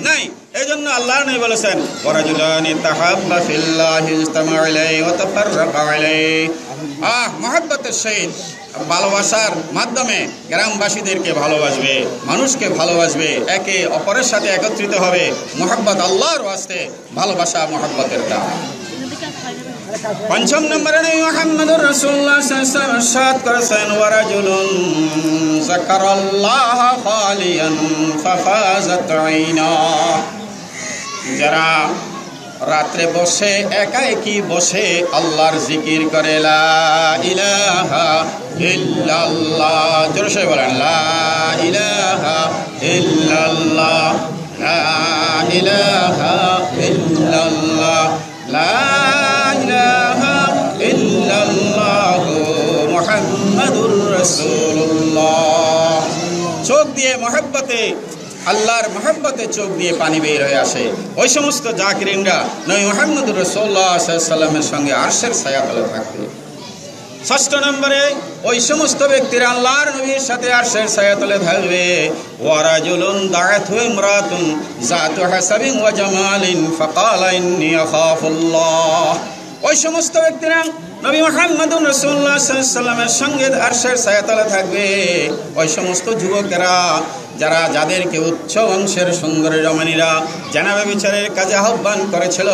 নাই। এই জন্য আল্লাহ নবী বলেছেন, ওয়ারাজুলানি তাহাব্বা ফিল্লাহি ইজতামা আলাইহি ওয়া তাফাররাকা আলাইহি। মহব্বতের সহিত, ভালোবাসার মাধ্যমে গ্রামবাসীদেরকে ভালোবাসবে, মানুষকে ভালোবাসবে, একে অপরের সাথে একত্রিত হবে। মহব্বত আল্লাহর ওয়াস্তে, ভালোবাসা মহব্বতের দাম। 5 নম্বরে নবী মুহাম্মদুর রাসূলুল্লাহ সাল্লাল্লাহু আলাইহি ওয়াসাল্লাম ইরশাদ করেছেন, ওয়ারাজুলুন যাকারাল্লাহ খালিয়ান ফাফাজাত আইনা। যারা রাত্রে বসে একা একই বসে আল্লাহর জিকির করে লা ইলাহা ইল্লাল্লাহ, জোরে সে বলেন লা ইলাহা ইল্লাল্লাহ, লা ইলাহা ইল্লাল্লাহ, লা ইলাহা ইল্লাল্লাহ মুহাম্মাদুর রাসূলুল্লাহ। চোখ দিয়ে মহব্বতে, আল্লাহর মহব্বতে চোখ দিয়ে পানি বের হয়ে আসে। ওই সমস্ত জাকিরিনরা নবী মুহাম্মদুর রাসূলুল্লাহ সাল্লাল্লাহু আলাইহি ওয়াসাল্লামের সঙ্গে আরশের ছায়াতলে থাকবে। ৬ষ্ঠ নম্বরে ওই সমস্ত ব্যক্তিরা আল্লাহর নবীর সাথে আরশের ছায়াতলে থাকবে। ওয়ারাজুলুন দাআতহু ইমরাতুন যাতু হাসাবিন ওয়া জামালিন ফাকালা ইন্নী আখাফুল্লাহ। ওই সমস্ত ব্যক্তিরা নবী মুহাম্মদুর রাসূলুল্লাহ সাল্লাল্লাহু আলাইহি ওয়াসাল্লামের সঙ্গে আরশের ছায়াতলে থাকবে। ওই সমস্ত যুবকেরা যাদেরকে উচ্চ বংশের সুন্দরী রমণীরা জানাবে বিচারের কাজে আহ্বান করেছিল,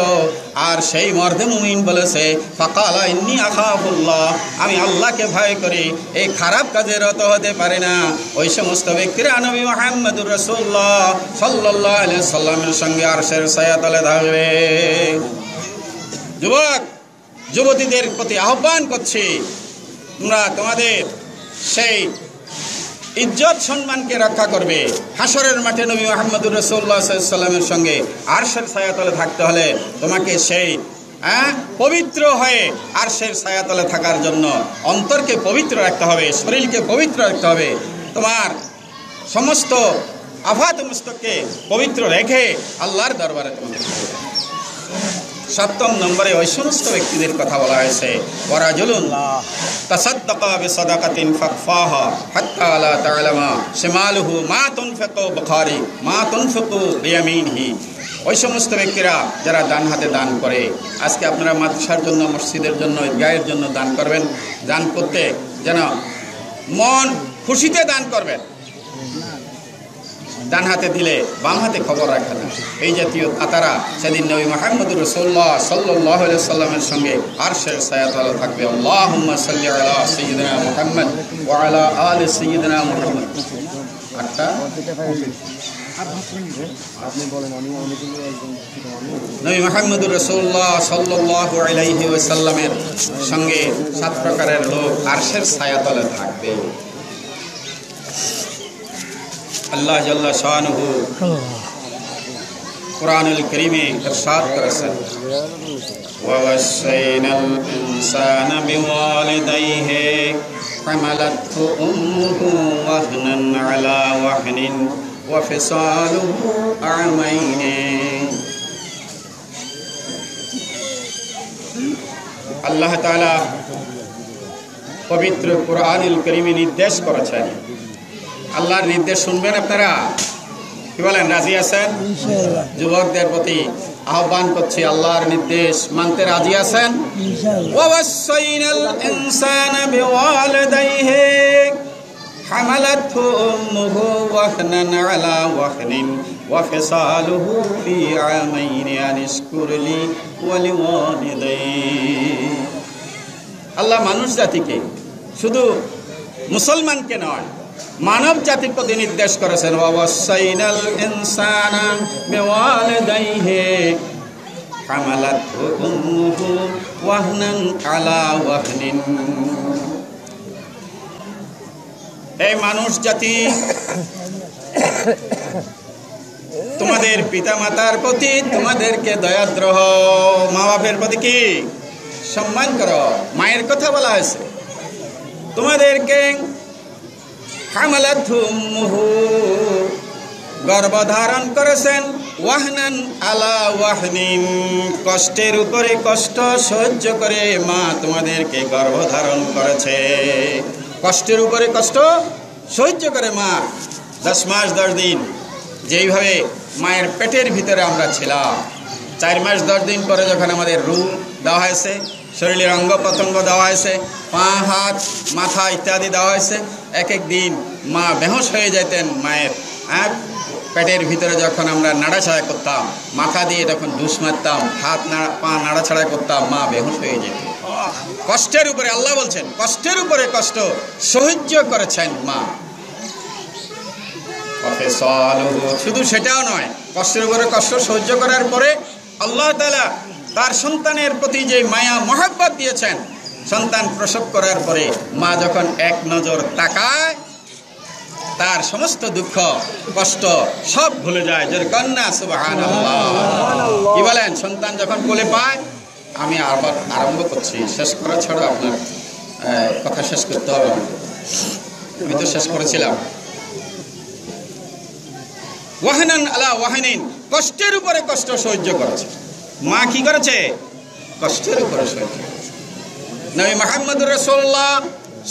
আর সেই মর্দে মুমিন বলেছে ফাকালা ইন্নী আখাফুল্লাহ, আমি আল্লাহকে ভয় করি, এই খারাপ কাজে রত হতে পারে না। ওই সমস্ত ব্যক্তিরা নবী মুহাম্মদুর রাসূলুল্লাহ সাল্লাল্লাহু আলাইহি ওয়াসাল্লামের সঙ্গে আরশের ছায়াতলে থাকবে। যুবক যুবতীদের প্রতি আহ্বান করছি, তোমরা তোমাদের সেই ইজ্জত সম্মানকে রক্ষা করবে। হাসরের মাঠে নবী মুহাম্মদুর রাসূলুল্লাহ সাল্লাল্লাহু আলাইহি ওয়াসাল্লামের সঙ্গে আরশের ছায়াতলে থাকতে হলে তোমাকে সেই পবিত্র হয়ে আরশের ছায়াতলে থাকার জন্য অন্তরকে পবিত্র রাখতে হবে, শরীরকে পবিত্র রাখতে হবে, তোমার সমস্ত আফাত মস্তককে পবিত্র রেখে আল্লাহর দরবারে তোমাকে। ৭ম নম্বরে ওই সমস্ত ব্যক্তিদের কথা বলা হয়েছে ওয়ারাজুলুন তাসাদ্দাকা বিসাদাকাতিন ফাকফাহা হাত্তা লা তা'লামা শিমালুহু মা তুনফিকু বুখারী মা তুনফিকু বিয়ামিনিহি। ওই সমস্ত ব্যক্তিরা যারা ডান হাতে দান করে, আজকে আপনারা মাদ্রাসার জন্য, মসজিদের জন্য, ঈদগাহের জন্য দান করবেন, দান করতে যেন মন খুশিতে দান করবেন। ডান হাতে দিলে বাম হাতে খবর রাখে না, এই জাতীয় তারা সেদিন নবী মুহাম্মদুর রাসূলুল্লাহ সাল্লাল্লাহু আলাইহি ওয়াসাল্লামের সঙ্গে আরশের ছায়াতলে থাকবে। আল্লাহুম্মা সাল্লি আলা সাইয়্যিদিনা মুহাম্মদ ওয়া আলা আলি সাইয়্যিদিনা মুহাম্মদ। নবী মুহাম্মদুর রাসূলুল্লাহ সাল্লাল্লাহু আলাইহি ওয়াসাল্লামের সঙ্গে 7 প্রকারের লোক আরশের ছায়াতলে থাকবে। আল্লাহ জাল্লা শানুহু কুরআনুল কারীমে ইরশাদ করেছেন ওয়া ওয়াসাইনাল ইনসানা বিওয়ালিদাইহি হামালাতহু উম্মুহু ওয়াহনান আলা ওয়াহনিন ওয়া ফিসালুহু আমাইনি। আল্লাহ তাআলা পবিত্র কুরআনুল কারীমে নির্দেশ করেছেন, আল্লাহর নির্দেশ শুনবেন আপনারা? কি বলেন, রাজি আছেন? যুবকদের প্রতি আহ্বান করছি, আল্লাহর নির্দেশ মানতে রাজি আছেন? ওয়াসাইনাল ইনসানা বিওয়ালিদাইহি হামালাতহু উম্মুহু ওয়াহনান আলা ওয়াহনিন ওয়া ফিসালুহু ফি আমাইনি আন ইশকুর লি ওয়া লিওয়ালিদাইহি। আল্লাহ মানুষ জাতিকে, শুধু মুসলমানকে নয়, মানব জাতির প্রতি নির্দেশ করেছেন ওয়াসাইনাল ইনসানা বিওয়ালিদাইহি হামালাতহু উম্মুহু ওয়াহনান আলা ওয়াহনিন। এই মানুষ জাতি তোমাদের পিতামাতার প্রতি তোমাদেরকে দয়াদ্র হও, মা বাপের প্রতি কি সম্মান করো। মায়ের কথা বলা হয়েছে, তোমাদেরকে হামালাতহু উম্মুহু গর্ভধারণ করেছেন, ওয়াহনান আলা ওয়াহনিন কষ্টের উপরে কষ্ট সহ্য করে মা তোমাদেরকে গর্ভধারণ করেছে। কষ্টের উপরে কষ্ট সহ্য করে মা 10 মাস 10 দিন যেইভাবে মায়ের পেটের ভিতরে আমরা ছিলাম, 4 মাস 10 দিন পরে যখন আমাদের রূহ দেওয়া হয়েছে, শরীরের অঙ্গ প্রত্যঙ্গ দেওয়া হয়েছে, পা হাত মাথা ইত্যাদি দেওয়া হয়েছে, এক এক দিন মা বেহুঁশ হয়ে যেতেন। মায়ের পেটের ভিতরে যখন আমরা নাড়াছাড়া করতাম, মাথা দিয়ে যখন ঢুস মারতাম, হাত পা নাড়াছাড়া করতাম, মা বেহুঁশ হয়ে যেত। কষ্টের উপরে, আল্লাহ বলছেন কষ্টের উপরে কষ্ট সহ্য করেছেন মা। শুধু সেটাও নয়, কষ্টের উপরে কষ্ট সহ্য করার পরে আল্লাহ তাআলা তার সন্তানের প্রতি যে মায়া মহব্বত দিয়েছেন, সন্তান প্রসব করার পরে মা যখন এক নজর তাকায়, তার সমস্ত দুঃখ কষ্ট সব ভুলে যায়। জোরে কন্যা সুবহানাল্লাহ। কি বলেন? সন্তান যখন কোলে পায়, আমি আবার আরম্ভ করছি, শেষ করা ছাড়া আপনার কথা শেষ করতে হবে। আমি তো শেষ করেছিলাম। ওয়াহানান আলা ওয়াহানিন, কষ্টের উপরে কষ্ট সহ্য করেছে মা। কি করেছে? কষ্টের উপরে সহ্য করেছে। নবী মুহাম্মদুর রাসূলুল্লাহ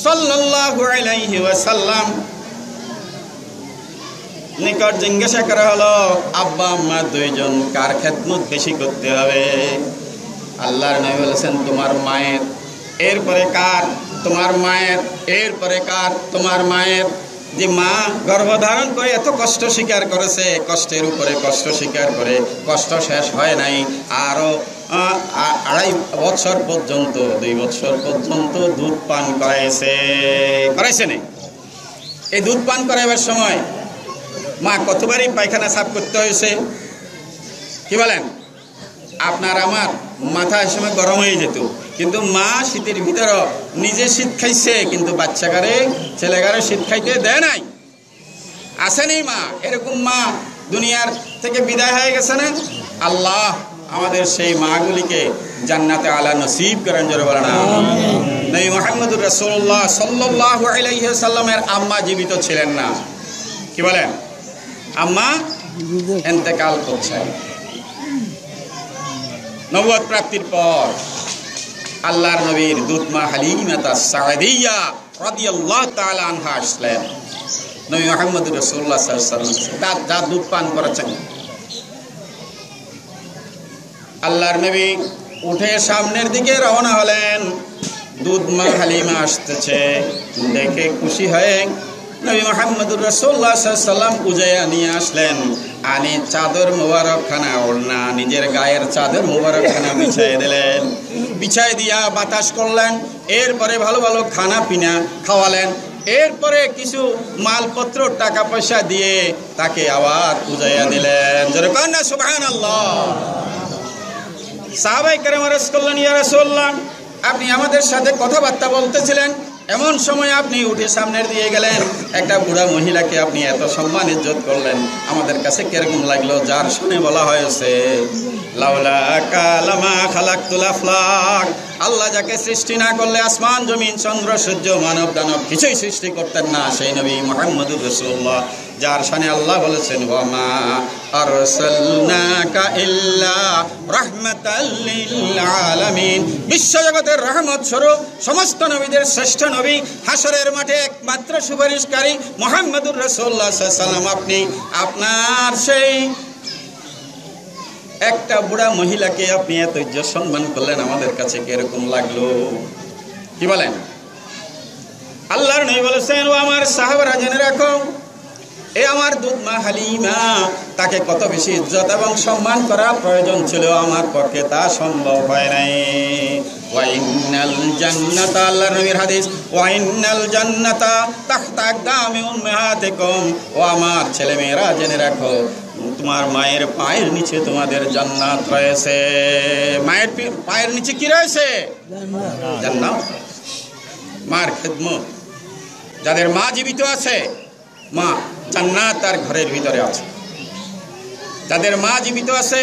সাল্লাল্লাহু আলাইহি ওয়াসাল্লাম নিকট জিজ্ঞাসা করা হলো, আব্বা আম্মা দুইজন কার খেদমত বেশি করতে হবে? আল্লাহর নবী বলেছেন, তোমার মায়ের। এরপরে কার? তোমার মায়ের। এরপরে কার? তোমার মায়ের। যে মা গর্ভধারণ করে এত কষ্ট স্বীকার করেছে, কষ্টের উপরে কষ্ট স্বীকার করে কষ্ট শেষ হয় নাই, আরো 2.5 বছর পর্যন্ত 2 বছর পর্যন্ত দুধ পান করাইছে না। এই দুধ পান করাইবার সময় মা কতবারই পায়খানা সাফ করতে হয়েছে। কি বলেন? আপনার আমার মাথা এই সময় গরম হয়ে যেত, কিন্তু মা শীতের ভিতরে নিজে শীত খাইছে, কিন্তু বাচ্চাকারে ছেলেকারে শীত খাইতে দেয় নাই। আসেনি মা? এরকম মা দুনিয়ার থেকে বিদায় হয়ে গেছে না? আল্লাহ আমাদের সেই মাগুলিকে জান্নাতে আলা নসিব করেন। জোরে বলেন আমিন। নবী মুহাম্মদুর রাসূলুল্লাহ সাল্লাল্লাহু আলাইহি ওয়াসাল্লামের আম্মা জীবিত ছিলেন না। কি বলেন? আম্মা ইন্তেকাল করছেন। নবুয়ত প্রাপ্তির পর আল্লাহর নবীর দুধ মা হালিমাতা সাদিয়া রাদিয়াল্লাহু তাআলা আনহা আসলেন নবী মুহাম্মদ রাসূলুল্লাহ সাল্লাল্লাহু আলাইহি ওয়াসাল্লাম যা দুধ পান করেছেন। আল্লাহর নবী উঠে সামনের দিকে রওনা হলেন। দুধ মা হালিমা আসতেছে দেখে খুশি হয়ে নবী মুহাম্মদুর রাসূলুল্লাহ সাল্লাল্লাহু আলাইহি ওয়াসাল্লাম উজায়া নিয়ে আসলেন। আনি চাদর মুবারক খানা ওড়না, নিজের গায়ের চাদর মুবারক খানা বিছাই দিলেন। বিছাই দিয়া বাতাস করলেন। এরপরে ভালো ভালো খানা পিনা খাওয়ালেন। এরপরে কিছু মালপত্র টাকা পয়সা দিয়ে তাকে আবার উজায়া দিলেন। জোরে বলেন না সুবহানাল্লাহ। সাহাবায়ে কেরাম আরজ করলেন, ইয়া রাসূলুল্লাহ, আপনি আমাদের সাথে কথাবার্তা বলতেছিলেন, এমন সময় আপনি উঠে সামনের দিয়ে গেলেন। একটা বুড়া মহিলাকে আপনি এত সম্মান ইজ্জত করলেন, আমাদের কাছে কিরকম লাগলো? যার শুনে বলা হয়েছে, লাউলা কালামা খালাকতুল আফলাক, আল্লাহ যাকে সৃষ্টি না করলে আসমান জমিন চন্দ্র সূর্য মানব দানব কিছুই সৃষ্টি করতেন না, সেই নবী মুহাম্মদুর রাসূলুল্লাহ, যার শানে আল্লাহ বলেছেন, ওয়া মা আরসালনাকা ইল্লা রাহমাতাল লিল আলামিন, বিশ্বজগতের রহমত স্বরূপ সমস্ত নবীদের শ্রেষ্ঠ নবী, হাসরের মাঠে একমাত্র সুপারিশকারী মুহাম্মদুর রাসূলুল্লাহ সাল্লাল্লাহু আলাইহি ওয়াসাল্লাম, আপনি আপনার সেই একটা বুড়া মহিলাকে আপনি এত ইজ্জত সম্মান করলেন, আমাদের কাছে কিরকম লাগলো? কি বলেন? আল্লাহর নবী বলেছেন, ও আমার সাহাবারা জেনে রাখো, এ আমার দুধ মা হালিমা, তাকে কত বেশি ইজ্জত এবং সম্মান করা প্রয়োজন ছিল, আমার পক্ষে তা সম্ভব হয় নাই। ওয়া ইন্নাল জান্নাতা, আল্লাহর নবীর হাদিস, ওয়া ইন্নাল জান্নাতা তাহতা আকদামি উম্মাহাতিকুম, ও আমার ছেলে মেয়েরা জেনে রাখো, তোমার মায়ের পায়ের নিচে তোমাদের জান্নাত রয়েছে। মায়ের পায়ের নিচে কি রয়েছে? জান্নাত। মার খেদমত, যাদের মা জীবিত আছে, মা জান্নাত তার ঘরের ভিতরে আছে। যাদের মা জীবিত আছে,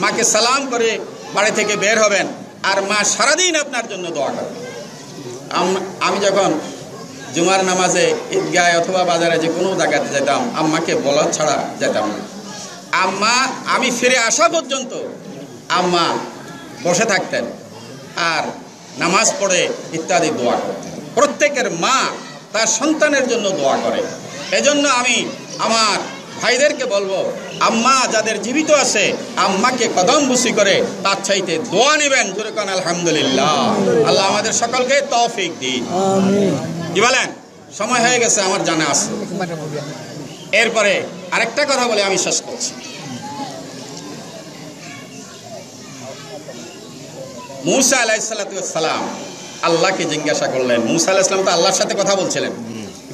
মাকে সালাম করে বাড়ি থেকে বের হবেন, আর মা সারাদিন আপনার জন্য দোয়া করবে। আমি যখন জুমার নামাজে ঈদগায় অথবা বাজারে যে কোনো জায়গাতে যেতাম, আম্মাকে বলা ছাড়া যেতাম না। আম্মা আমি ফিরে আসা পর্যন্ত আম্মা বসে থাকতেন আর নামাজ পড়ে ইত্যাদি দোয়া করতেন। প্রত্যেকের মা তার সন্তানের জন্য দোয়া করে। এজন্য আমি আমার ভাইদেরকে বলবো, আম্মা যাদের জীবিত আছে, আম্মাকে কদম বুসি করে তার চাইতে দোয়া নেবেন। জোরে কোন আলহামদুলিল্লাহ। আল্লাহ আমাদের সকলকে তৌফিক দিন। কি বলেন? সময় হয়ে গেছে আমার জানা আছে। এরপরে আরেকটা কথা বলে আমি শেষ করছি। মুসা আলাইহিস সালাম আল্লাহকে জিজ্ঞাসা করলেন। মুসা আলাইহিস সালাম তো আল্লাহর সাথে কথা বলছিলেন,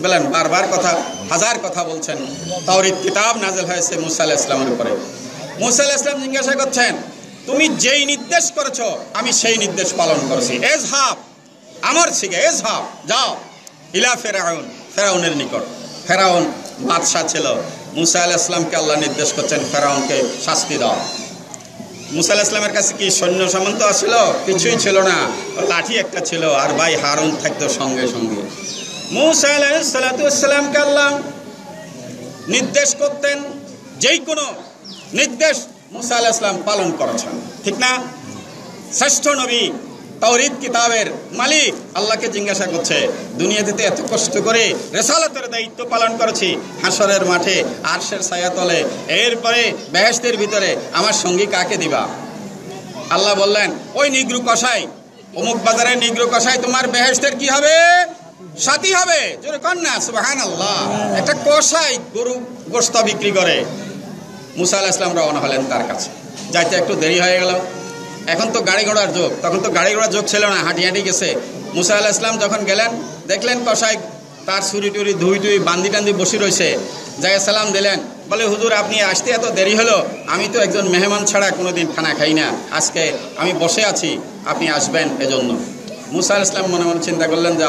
বলেন বারবার কথা, হাজার কথা বলছেন। তাওরীত কিতাব নাযিল হয়েছে মুসা আলাইহিস সালামের উপরে। মুসা আলাইহিস সালাম জিজ্ঞাসা করছেন, তুমি যেই নির্দেশ করেছো আমি সেই নির্দেশ পালন করেছি। এজহাব আমার থেকে এজহাব, যাও ইলা ফেরাউন, ফেরাউনের নিকট। ফেরাউন বাদশাহ ছিল, মুসা আলাইহিস সালামকে আল্লাহ নির্দেশ করছেন ফেরাউনকে শাস্তি দাও। মুসা আলাইহিস সালামের কাছে কি সৈন্য সামন্ত ছিল? কিছুই ছিল না, লাঠি একটা ছিল, আর ভাই হারুন থাকতো সঙ্গে সঙ্গে। মুসা আলাইহিস সালামকে আল্লাহ নির্দেশ করতেন, যেই কোনো নির্দেশ মুসা আলাইহিস সালাম পালন করেছেন, ঠিক না? শ্রেষ্ঠ নবী, তাওরীত কিতাবের মালিক আল্লাহকে জিজ্ঞাসা করছে, দুনিয়াতে এত কষ্ট করে রিসালাতের দায়িত্ব পালন করেছি, হাসরের মাঠে আরশের ছায়াতলে, এরপরে বেহেশতের ভিতরে আমার সঙ্গী কাকে দিবা? আল্লাহ বললেন, ওই নিগ্রু কসাই, অমুক বাজারের নিগ্রু কসাই তোমার বেহেশতের কি হবে? সাথী হবে। জোরে কর না সুবহানাল্লাহ। একটা কসাই গরু গোশত বিক্রি করে। মুসা আলাইহিস সালাম রওনা হলেন তার কাছে, যাইতে একটু দেরি হয়ে গেল। এখন তো গাড়ি ঘোড়ার যুগ, তখন তো গাড়ি ঘোড়ার যুগ ছিল না, হাঁটি হাঁটি গেছে। মুসা আলাইহিস সালাম যখন গেলেন, দেখলেন কসাই তার ছুরি টুরি ধুই টুই বান্দি টান্দি বসে রয়েছে। যাই সালাম দিলেন, বলে হুজুর আপনি আসতে এত দেরি হলো, আমি তো একজন মেহমান ছাড়া কোনোদিন খানা খাই না, আজকে আমি বসে আছি, আপনি আসবেন এজন্য। মুসা আলাইহিস সালাম মনে মনে চিন্তা করলেন যে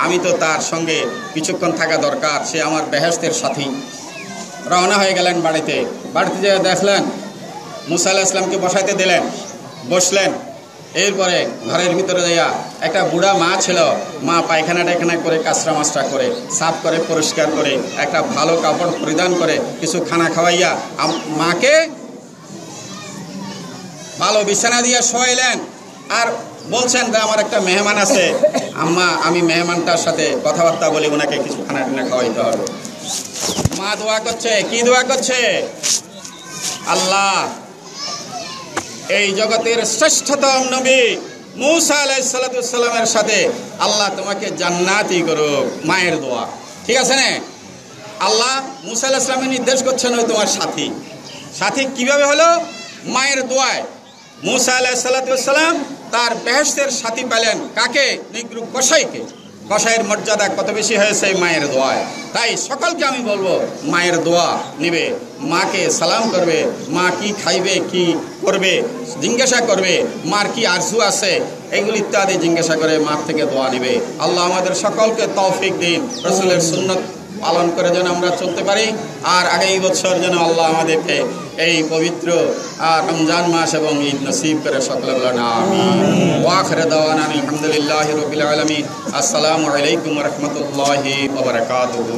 আমি তো তার সঙ্গে কিছুক্ষণ থাকা দরকার, সে আমার বেহেশতের সাথী। রওনা হয়ে গেলেন বাড়িতে। বাড়িতে যেয়ে দেখলেন মুসা আলাইহিস সালামকে বসাইতে দিলেন, বসলেন। এরপরে ঘরের ভিতরে যাইয়া একটা বুড়া মা ছিল, মা পায়খানা টায়খানা করে কাঁচরা মাছটা করে সাফ করে পরিষ্কার করে একটা ভালো কাপড় পরিধান করে কিছু খানা খাওয়াইয়া মাকে ভালো বিছানা দিয়ে শোয়াইলেন। আর বলছেন যে আমার একটা মেহমান আছে, আম্মা আমি মেহমানটার সাথে কথাবার্তা বলি, ওনাকে কিছু খানা টানা খাওয়াইতে হবে। মা দোয়া করছে, কি দোয়া করছে? আল্লাহ এই জগতের শ্রেষ্ঠতম নবী মুসা আলাইহিস সালামের সাথে আল্লাহ তোমাকে জান্নাতি করুক। মায়ের দোয়া, ঠিক আছে না? আল্লাহ মুসা আলাইহিস সালামের নির্দেশ করছেন ওই তোমার সাথী। সাথী কিভাবে হলো? মায়ের দোয়ায়। মুসা আলাইহিস সালাম তার বেহেশতের সাথী পেলেন কাকে? নিগ্রু কসাইকে। কসাইয়ের মর্যাদা কত বেশি হয়েছে মায়ের দোয়ায়। তাই সকলকে আমি বলবো মায়ের দোয়া নিবে, মাকে সালাম করবে, মা কি খাইবে কি করবে জিজ্ঞাসা করবে, মার কি আরজু আছে এগুলি ইত্যাদি জিজ্ঞাসা করে মার থেকে দোয়া নিবে। আল্লাহ আমাদের সকলকে তৌফিক দিন, রাসূলের সুন্নাত পালন করে যেন আমরা চলতে পারি। আর আগামী বছর যেন আল্লাহ আমাদেরকে এই পবিত্র রমজান মাস এবং ঈদ নসিব করে সকলে বলেন আমিন। ওয়া আখিরু দাওয়ানা আলহামদুলিল্লাহি রাব্বিল আলামিন। আসসালামু আলাইকুম ওয়া রাহমাতুল্লাহি ওয়া বারাকাতুহু।